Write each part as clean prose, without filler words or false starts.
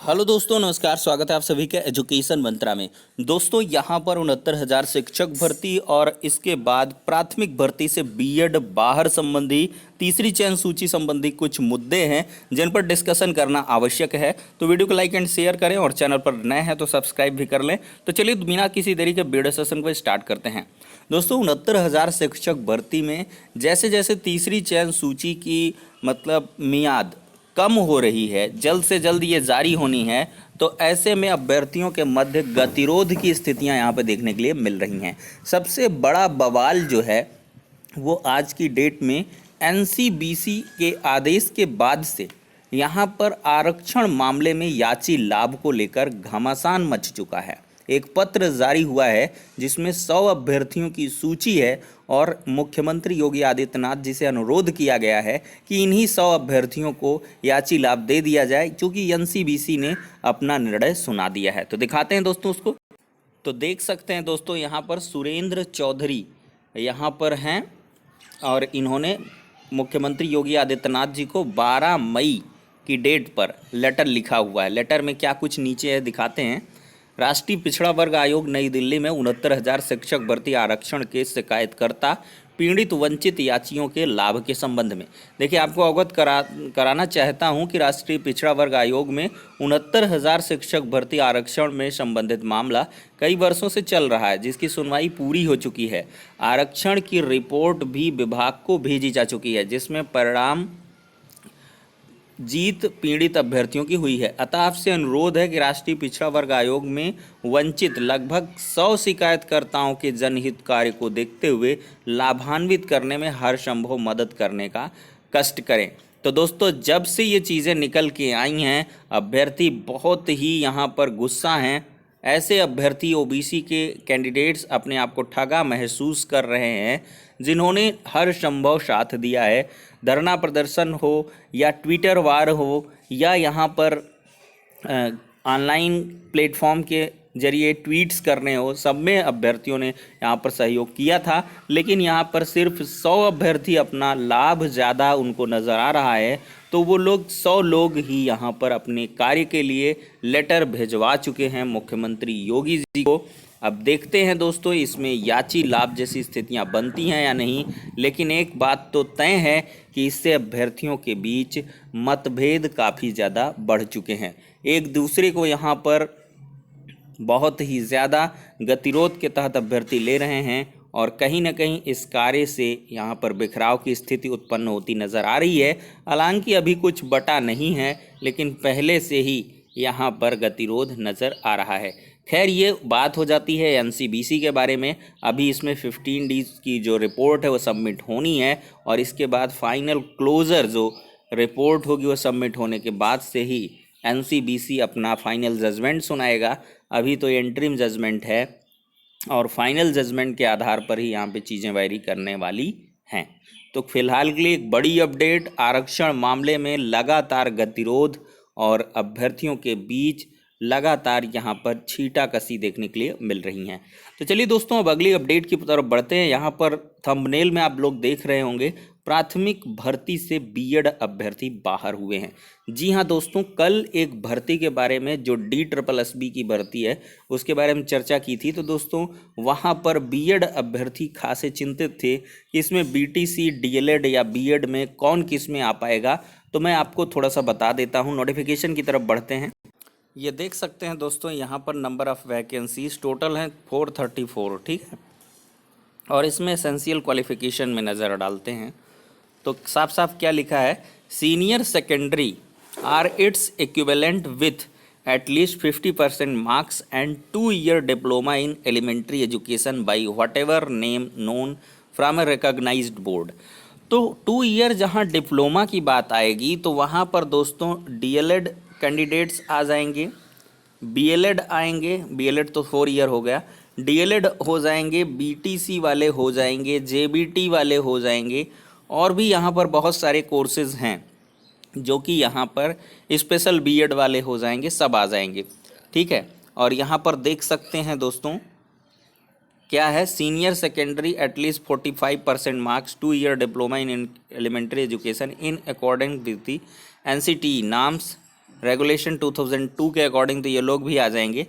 Hello दोस्तों, नमस्कार। स्वागत है आप सभी के एजुकेशन मंत्रा में। दोस्तों, यहाँ पर 69,000 शिक्षक भर्ती और इसके बाद प्राथमिक भर्ती से बीएड बाहर संबंधी तीसरी चयन सूची संबंधी कुछ मुद्दे हैं जिन पर डिस्कशन करना आवश्यक है। तो वीडियो को लाइक एंड शेयर करें और चैनल पर नए हैं तो सब्सक्राइब भी कर लें। तो चलिए बिना किसी देरी के वीडियो सेशन को स्टार्ट करते हैं। दोस्तों, 69,000 शिक्षक भर्ती में जैसे जैसे तीसरी चयन सूची की मियाद कम हो रही है, जल्द से जल्द ये जारी होनी है, तो ऐसे में अभ्यर्थियों के मध्य गतिरोध की स्थितियां यहाँ पर देखने के लिए मिल रही हैं। सबसे बड़ा बवाल जो है वो आज की डेट में एनसीबीसी के आदेश के बाद से यहाँ पर आरक्षण मामले में याची लाभ को लेकर घमासान मच चुका है। एक पत्र जारी हुआ है जिसमें 100 अभ्यर्थियों की सूची है और मुख्यमंत्री योगी आदित्यनाथ जी से अनुरोध किया गया है कि इन्हीं 100 अभ्यर्थियों को याची लाभ दे दिया जाए, क्योंकि एनसीबीसी ने अपना निर्णय सुना दिया है। तो दिखाते हैं दोस्तों उसको। तो देख सकते हैं दोस्तों, यहाँ पर सुरेंद्र चौधरी यहाँ पर हैं और इन्होंने मुख्यमंत्री योगी आदित्यनाथ जी को 12 मई की डेट पर लेटर लिखा हुआ है। लेटर में क्या कुछ नीचे है दिखाते हैं। राष्ट्रीय पिछड़ा वर्ग आयोग नई दिल्ली में 69,000 शिक्षक भर्ती आरक्षण के शिकायतकर्ता पीड़ित वंचित याचियों के लाभ के संबंध में। देखिए, आपको अवगत कराना चाहता हूं कि राष्ट्रीय पिछड़ा वर्ग आयोग में 69,000 शिक्षक भर्ती आरक्षण में संबंधित मामला कई वर्षों से चल रहा है, जिसकी सुनवाई पूरी हो चुकी है। आरक्षण की रिपोर्ट भी विभाग को भेजी जा चुकी है, जिसमें परिणाम जीत पीड़ित अभ्यर्थियों की हुई है। अतः आपसे अनुरोध है कि राष्ट्रीय पिछड़ा वर्ग आयोग में वंचित लगभग 100 शिकायतकर्ताओं के जनहित कार्य को देखते हुए लाभान्वित करने में हर संभव मदद करने का कष्ट करें। तो दोस्तों, जब से ये चीज़ें निकल के आई हैं, अभ्यर्थी बहुत ही यहाँ पर गुस्सा हैं। ऐसे अभ्यर्थी ओबीसी के कैंडिडेट्स अपने आप को ठगा महसूस कर रहे हैं, जिन्होंने हर संभव साथ दिया है। धरना प्रदर्शन हो या ट्विटर वार हो या यहाँ पर ऑनलाइन प्लेटफॉर्म के जरिए ट्वीट्स करने हो, सब में अभ्यर्थियों ने यहाँ पर सहयोग किया था। लेकिन यहाँ पर सिर्फ 100 अभ्यर्थी अपना लाभ ज़्यादा उनको नज़र आ रहा है, तो वो लोग 100 लोग ही यहाँ पर अपने कार्य के लिए लेटर भिजवा चुके हैं मुख्यमंत्री योगी जी को। अब देखते हैं दोस्तों, इसमें याची लाभ जैसी स्थितियां बनती हैं या नहीं। लेकिन एक बात तो तय है कि इससे अभ्यर्थियों के बीच मतभेद काफ़ी ज़्यादा बढ़ चुके हैं। एक दूसरे को यहाँ पर बहुत ही ज़्यादा गतिरोध के तहत अभ्यर्थी ले रहे हैं और कहीं ना कहीं इस कार्य से यहाँ पर बिखराव की स्थिति उत्पन्न होती नज़र आ रही है। हालांकि अभी कुछ बटा नहीं है, लेकिन पहले से ही यहाँ पर गतिरोध नज़र आ रहा है। खैर, ये बात हो जाती है एनसीबीसी के बारे में। अभी इसमें 15 डेज की जो रिपोर्ट है वो सबमिट होनी है और इसके बाद फाइनल क्लोज़र जो रिपोर्ट होगी वो सबमिट होने के बाद से ही एनसीबीसी अपना फाइनल जजमेंट सुनाएगा। अभी तो एंट्रीम जजमेंट है और फाइनल जजमेंट के आधार पर ही यहाँ पे चीज़ें वेरी करने वाली हैं। तो फिलहाल के लिए एक बड़ी अपडेट, आरक्षण मामले में लगातार गतिरोध और अभ्यर्थियों के बीच लगातार यहाँ पर छींटाकशी देखने के लिए मिल रही हैं। तो चलिए दोस्तों, अब अगली अपडेट की तरफ बढ़ते हैं। यहाँ पर थंबनेल में आप लोग देख रहे होंगे, प्राथमिक भर्ती से बीएड अभ्यर्थी बाहर हुए हैं। जी हाँ दोस्तों, कल एक भर्ती के बारे में जो DSSB की भर्ती है उसके बारे में चर्चा की थी। तो दोस्तों, वहाँ पर बीएड अभ्यर्थी खासे चिंतित थे कि इसमें बीटीसी, डीएलएड या बीएड में कौन किस में आ पाएगा। तो मैं आपको थोड़ा सा बता देता हूँ। नोटिफिकेशन की तरफ बढ़ते हैं। ये देख सकते हैं दोस्तों, यहाँ पर नंबर ऑफ़ वैकेंसीज टोटल हैं 434, ठीक है। और इसमें एसेंशियल क्वालिफिकेशन में नज़र डालते हैं तो साफ साफ क्या लिखा है, senior secondary or its equivalent with at least 50% marks and 2 year diploma in elementary education by whatever name known from a recognised board. तो 2 year जहाँ डिप्लोमा की बात आएगी तो वहाँ पर दोस्तों डीएलएड कैंडिडेट्स आ जाएंगे, बीएलएड आएंगे, बीएलएड तो 4 year हो गया, डीएलएड हो जाएंगे, बीटीसी वाले हो जाएंगे, जेबीटी वाले हो जाएंगे, और भी यहाँ पर बहुत सारे कोर्सेज़ हैं जो कि यहाँ पर स्पेशल बीएड वाले हो जाएंगे, सब आ जाएंगे, ठीक है। और यहाँ पर देख सकते हैं दोस्तों क्या है, senior secondary at least 45% marks, 2 year diploma in elementary education in according with the NCT norms regulation 2002 के अकॉर्डिंग तो ये लोग भी आ जाएंगे।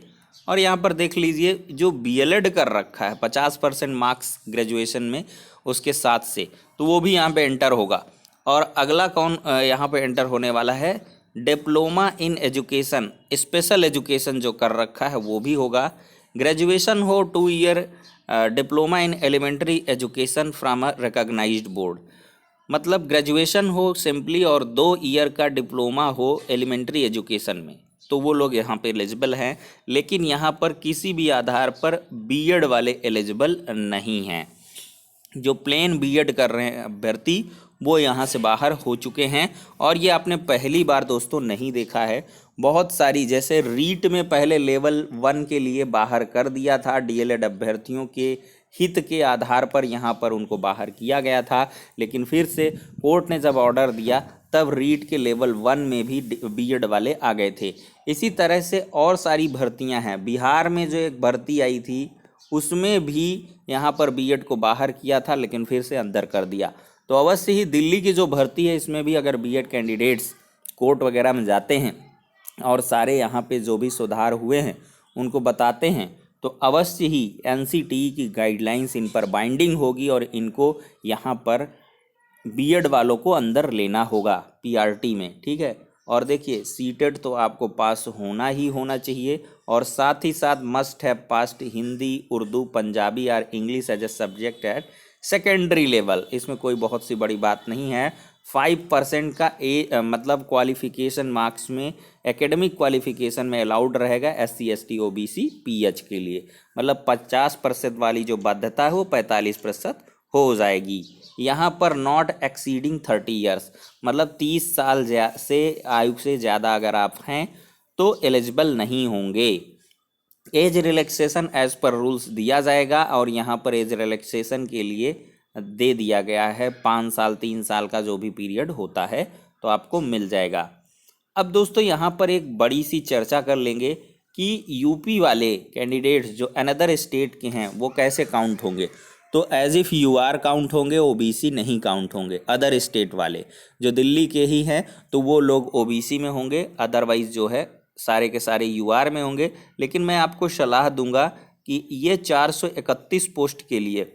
और यहाँ पर देख लीजिए जो बीएलएड कर रखा है 50% मार्क्स ग्रेजुएशन में उसके साथ से, तो वो भी यहाँ पे एंटर होगा। और अगला कौन यहाँ पे एंटर होने वाला है, diploma in education, special education जो कर रखा है वो भी होगा। ग्रेजुएशन हो 2 year diploma in elementary education from a recognised board, मतलब ग्रेजुएशन हो सिंपली और 2 ईयर का डिप्लोमा हो एलिमेंट्री एजुकेशन में, तो वो लोग यहाँ पे एलिजिबल हैं। लेकिन यहाँ पर किसी भी आधार पर बीएड वाले एलिजिबल नहीं हैं। जो प्लेन बीएड कर रहे हैं अभ्यर्थी वो यहाँ से बाहर हो चुके हैं। और ये आपने पहली बार दोस्तों नहीं देखा है, बहुत सारी जैसे रीट में पहले लेवल 1 के लिए बाहर कर दिया था, डीएलएड अभ्यर्थियों के हित के आधार पर यहाँ पर उनको बाहर किया गया था। लेकिन फिर से कोर्ट ने जब ऑर्डर दिया तब रीट के लेवल 1 में भी बीएड वाले आ गए थे। इसी तरह से और सारी भर्तियां हैं। बिहार में जो एक भर्ती आई थी उसमें भी यहाँ पर बीएड को बाहर किया था लेकिन फिर से अंदर कर दिया। तो अवश्य ही दिल्ली की जो भर्ती है इसमें भी अगर बीएड कैंडिडेट्स कोर्ट वगैरह में जाते हैं और सारे यहाँ पे जो भी सुधार हुए हैं उनको बताते हैं तो अवश्य ही एनसीटीई की गाइडलाइंस इन पर बाइंडिंग होगी और इनको यहाँ पर बीएड वालों को अंदर लेना होगा पीआरटी में, ठीक है। और देखिए सीटेट तो आपको पास होना ही होना चाहिए और साथ ही साथ must have passed Hindi, Urdu, Punjabi और English as a subject at secondary level. इसमें कोई बहुत सी बड़ी बात नहीं है। 5% का मतलब क्वालिफिकेशन मार्क्स में एकेडमिक क्वालिफिकेशन में अलाउड रहेगा SC ST OBC PH के लिए, मतलब 50% वाली जो बाध्यता है वो 45% हो जाएगी। यहाँ पर नॉट एक्सीडिंग 30 ईयर्स, मतलब 30 साल से आयु से ज़्यादा अगर आप हैं तो एलिजिबल नहीं होंगे। Age relaxation as per rules दिया जाएगा और यहाँ पर एज रिलैक्सेशन के लिए दे दिया गया है 5 साल 3 साल का जो भी पीरियड होता है तो आपको मिल जाएगा। अब दोस्तों यहाँ पर एक बड़ी सी चर्चा कर लेंगे कि यूपी वाले कैंडिडेट्स जो अनदर स्टेट के हैं वो कैसे काउंट होंगे। तो एज इफ़ यूआर काउंट होंगे, ओबीसी नहीं काउंट होंगे। अदर स्टेट वाले जो दिल्ली के ही हैं तो वो लोग ओबीसी में होंगे, अदरवाइज जो है सारे के सारे यूआर में होंगे। लेकिन मैं आपको सलाह दूंगा कि ये 431 पोस्ट के लिए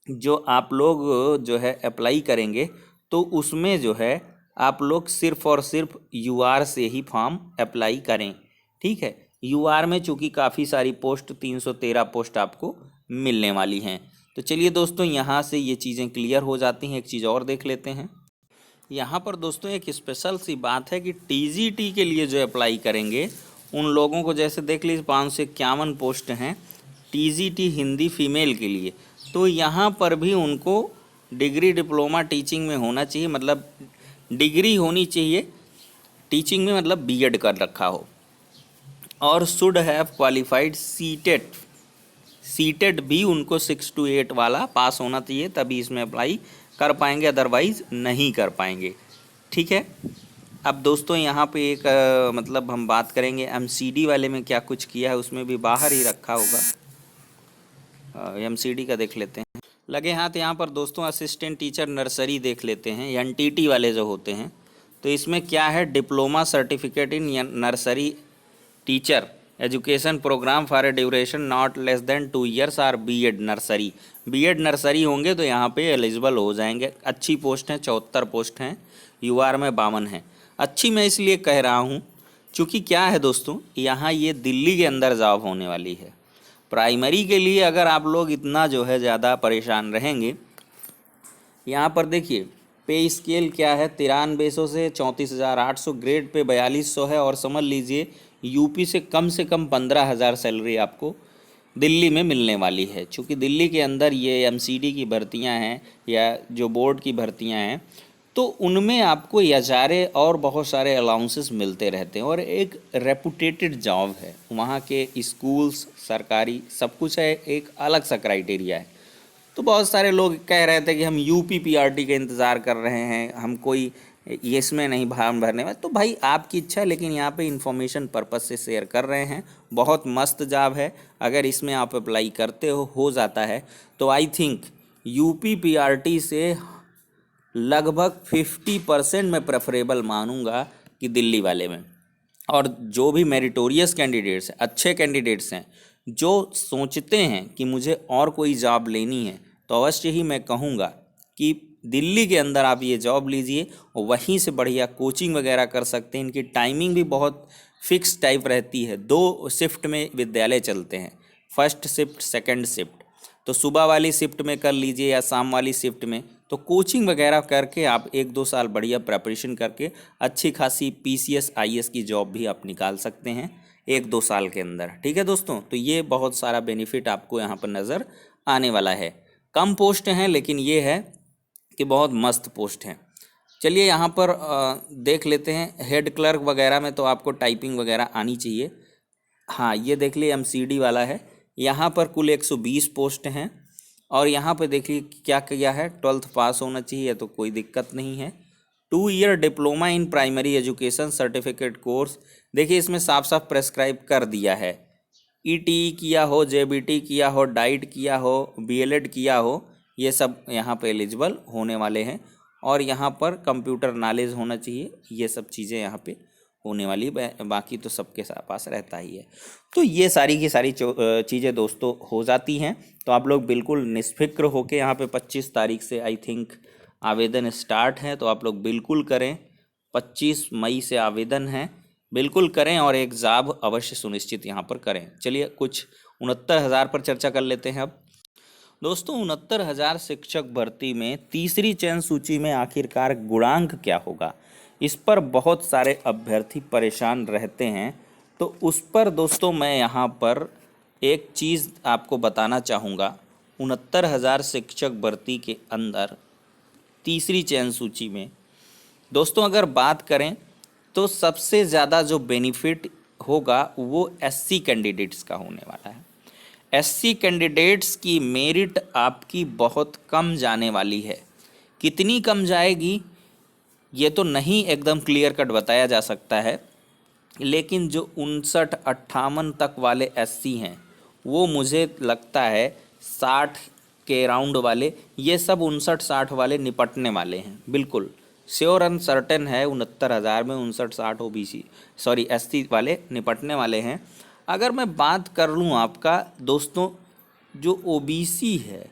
जो आप लोग जो है अप्लाई करेंगे तो उसमें जो है आप लोग सिर्फ और सिर्फ यूआर से ही फॉर्म अप्लाई करें, ठीक है। यूआर में चूँकि काफ़ी सारी पोस्ट 313 पोस्ट आपको मिलने वाली हैं। तो चलिए दोस्तों यहाँ से ये चीज़ें क्लियर हो जाती हैं। एक चीज़ और देख लेते हैं। यहाँ पर दोस्तों एक स्पेशल सी बात है कि टीजीटी के लिए जो अप्लाई करेंगे उन लोगों को जैसे देख लीजिए 551 पोस्ट हैं टीजीटी हिंदी फीमेल के लिए, तो यहाँ पर भी उनको डिग्री डिप्लोमा टीचिंग में होना चाहिए, मतलब डिग्री होनी चाहिए टीचिंग में, मतलब बीएड कर रखा हो और शुड हैव क्वालिफाइड सीटेट भी उनको 6 to 8 वाला पास होना चाहिए तभी इसमें अप्लाई कर पाएंगे, अदरवाइज नहीं कर पाएंगे, ठीक है। अब दोस्तों यहाँ पे एक मतलब हम बात करेंगे एमसीडी वाले में क्या कुछ किया है, उसमें भी बाहर ही रखा होगा। एमसीडी का देख लेते हैं। लगे हाथ यहाँ पर दोस्तों असिस्टेंट टीचर नर्सरी देख लेते हैं, एनटीटी वाले जो होते हैं। तो इसमें क्या है, diploma certificate in nursery teacher education programme for a duration not less than 2 years or BEd nursery. BEd nursery होंगे तो यहाँ पे एलिजिबल हो जाएंगे। अच्छी पोस्ट हैं, 74 पोस्ट हैं, यूआर में 52 हैं। अच्छी मैं इसलिए कह रहा हूँ क्योंकि क्या है दोस्तों, यहाँ ये दिल्ली के अंदर जॉब होने वाली है। प्राइमरी के लिए अगर आप लोग इतना जो है ज़्यादा परेशान रहेंगे, यहाँ पर देखिए पे स्केल क्या है 9300 से 34,800, ग्रेड पे 4200 है। और समझ लीजिए यूपी से कम 15,000 सैलरी आपको दिल्ली में मिलने वाली है। चूँकि दिल्ली के अंदर ये एमसीडी की भर्तियां हैं या जो बोर्ड की भर्तियां हैं तो उनमें आपको एचआरए और बहुत सारे अलाउंसेस मिलते रहते हैं और एक रेपुटेटेड जॉब है। वहाँ के स्कूल्स सरकारी सब कुछ है, एक अलग सा क्राइटेरिया है। तो बहुत सारे लोग कह रहे थे कि हम यूपी पीआरटी का इंतज़ार कर रहे हैं, हम कोई इसमें नहीं फॉर्म भरने में। तो भाई आपकी इच्छा है, लेकिन यहाँ पे इन्फॉर्मेशन पर्पस से शेयर कर रहे हैं। बहुत मस्त जॉब है, अगर इसमें आप अप्लाई करते हो जाता है तो आई थिंक यूपी पीआरटी से लगभग 50% मैं प्रेफरेबल मानूंगा कि दिल्ली वाले में। और जो भी मेरिटोरियस कैंडिडेट्स हैं, अच्छे कैंडिडेट्स हैं, जो सोचते हैं कि मुझे और कोई जॉब लेनी है, तो अवश्य ही मैं कहूँगा कि दिल्ली के अंदर आप ये जॉब लीजिए और वहीं से बढ़िया कोचिंग वगैरह कर सकते हैं। इनकी टाइमिंग भी बहुत फिक्स टाइप रहती है, 2 शिफ्ट में विद्यालय चलते हैं, फर्स्ट शिफ्ट सेकंड शिफ्ट। तो सुबह वाली शिफ्ट में कर लीजिए या शाम वाली शिफ्ट में। तो कोचिंग वगैरह करके आप 1-2 साल बढ़िया प्रिपरेशन करके अच्छी खासी PCS IAS की जॉब भी आप निकाल सकते हैं 1-2 साल के अंदर। ठीक है दोस्तों, तो ये बहुत सारा बेनिफिट आपको यहाँ पर नज़र आने वाला है। कम पोस्ट हैं लेकिन ये है कि बहुत मस्त पोस्ट हैं। चलिए यहाँ पर देख लेते हैं। हेड क्लर्क वगैरह में तो आपको टाइपिंग वगैरह आनी चाहिए। हाँ, ये देख लिए MCD वाला है। यहाँ पर कुल 120 पोस्ट हैं और यहाँ पे देखिए क्या किया है, 12th पास होना चाहिए तो कोई दिक्कत नहीं है। 2 year diploma in primary education certificate course, देखिए इसमें साफ साफ प्रेस्क्राइब कर दिया है। ETE किया हो, JBT किया हो, डाइट किया हो, BLED किया हो, ये सब यहाँ पे एलिजिबल होने वाले हैं। और यहाँ पर कंप्यूटर नॉलेज होना चाहिए, ये सब चीज़ें यहाँ पे होने वाली, बाकी तो सबके पास रहता ही है। तो ये सारी की सारी चीज़ें दोस्तों हो जाती हैं। तो आप लोग बिल्कुल निष्फिक्र होकर यहाँ पे 25 तारीख से आई थिंक आवेदन स्टार्ट है, तो आप लोग बिल्कुल करें। 25 मई से आवेदन है, बिल्कुल करें और एक जॉब अवश्य सुनिश्चित यहाँ पर करें। चलिए कुछ 69,000 पर चर्चा कर लेते हैं अब। दोस्तों 69,000 शिक्षक भर्ती में तीसरी चयन सूची में आखिरकार गुणांक क्या होगा, इस पर बहुत सारे अभ्यर्थी परेशान रहते हैं। तो उस पर दोस्तों मैं यहाँ पर एक चीज़ आपको बताना चाहूँगा। 69,000 शिक्षक भर्ती के अंदर तीसरी चयन सूची में दोस्तों अगर बात करें तो सबसे ज़्यादा जो बेनिफिट होगा वो SC कैंडिडेट्स का होने वाला है। SC कैंडिडेट्स की मेरिट आपकी बहुत कम जाने वाली है। कितनी कम जाएगी ये तो नहीं एकदम क्लियर कट बताया जा सकता है, लेकिन जो 59-58 तक वाले SC हैं वो मुझे लगता है 60 के राउंड वाले, ये सब 59-60 वाले निपटने वाले हैं। बिल्कुल श्योर एंड सर्टेन है 69,000 में 59-60 OBC SC वाले निपटने वाले हैं। अगर मैं बात कर लूँ आपका दोस्तों, जो OBC है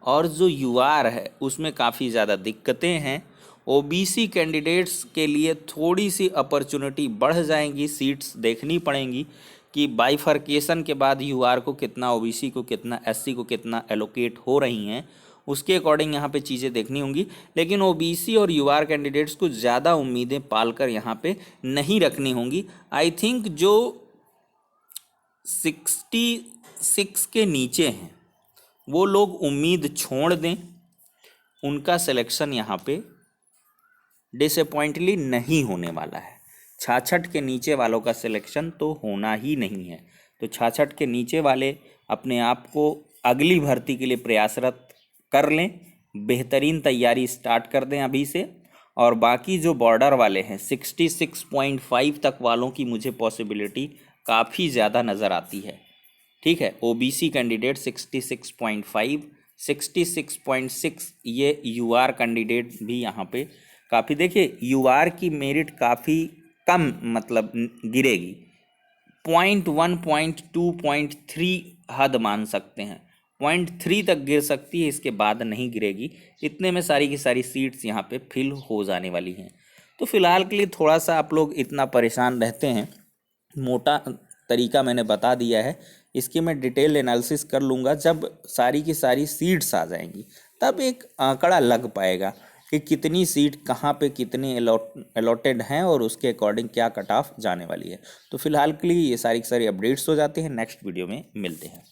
और जो UR है उसमें काफ़ी ज़्यादा दिक्कतें हैं। OBC कैंडिडेट्स के लिए थोड़ी सी अपॉर्चुनिटी बढ़ जाएंगी, सीट्स देखनी पड़ेंगी कि बाइफर्केशन के बाद UR को कितना, OBC को कितना, SC को कितना एलोकेट हो रही हैं, उसके अकॉर्डिंग यहाँ पे चीज़ें देखनी होंगी। लेकिन OBC और UR कैंडिडेट्स को ज़्यादा उम्मीदें पालकर यहाँ पे नहीं रखनी होंगी। आई थिंक जो 66 के नीचे हैं वो लोग उम्मीद छोड़ दें, उनका सिलेक्शन यहाँ पे डिसअपॉइंटली नहीं होने वाला है। 66 के नीचे वालों का सिलेक्शन तो होना ही नहीं है। तो 66 के नीचे वाले अपने आप को अगली भर्ती के लिए प्रयासरत कर लें, बेहतरीन तैयारी स्टार्ट कर दें अभी से। और बाकी जो बॉर्डर वाले हैं 66.5 तक वालों की मुझे पॉसिबिलिटी काफ़ी ज़्यादा नज़र आती है। ठीक है, OBC कैंडिडेट 66.5, 66.6 ये UR कैंडिडेट भी यहाँ पे काफ़ी, देखिए UR की मेरिट काफ़ी कम मतलब गिरेगी, 0.1, 0.2, 0.3 हद मान सकते हैं, 0.3 तक गिर सकती है, इसके बाद नहीं गिरेगी। इतने में सारी की सारी सीट्स यहाँ पे फिल हो जाने वाली हैं। तो फिलहाल के लिए थोड़ा सा आप लोग इतना परेशान रहते हैं, मोटा तरीका मैंने बता दिया है, इसकी मैं डिटेल एनालिसिस कर लूँगा। जब सारी की सारी सीट्स आ जाएंगी तब एक आंकड़ा लग पाएगा कि कितनी सीट कहाँ पे कितने अलॉटेड हैं और उसके अकॉर्डिंग क्या कट ऑफ जाने वाली है। तो फिलहाल के लिए ये सारी की सारी अपडेट्स हो जाते हैं, नेक्स्ट वीडियो में मिलते हैं।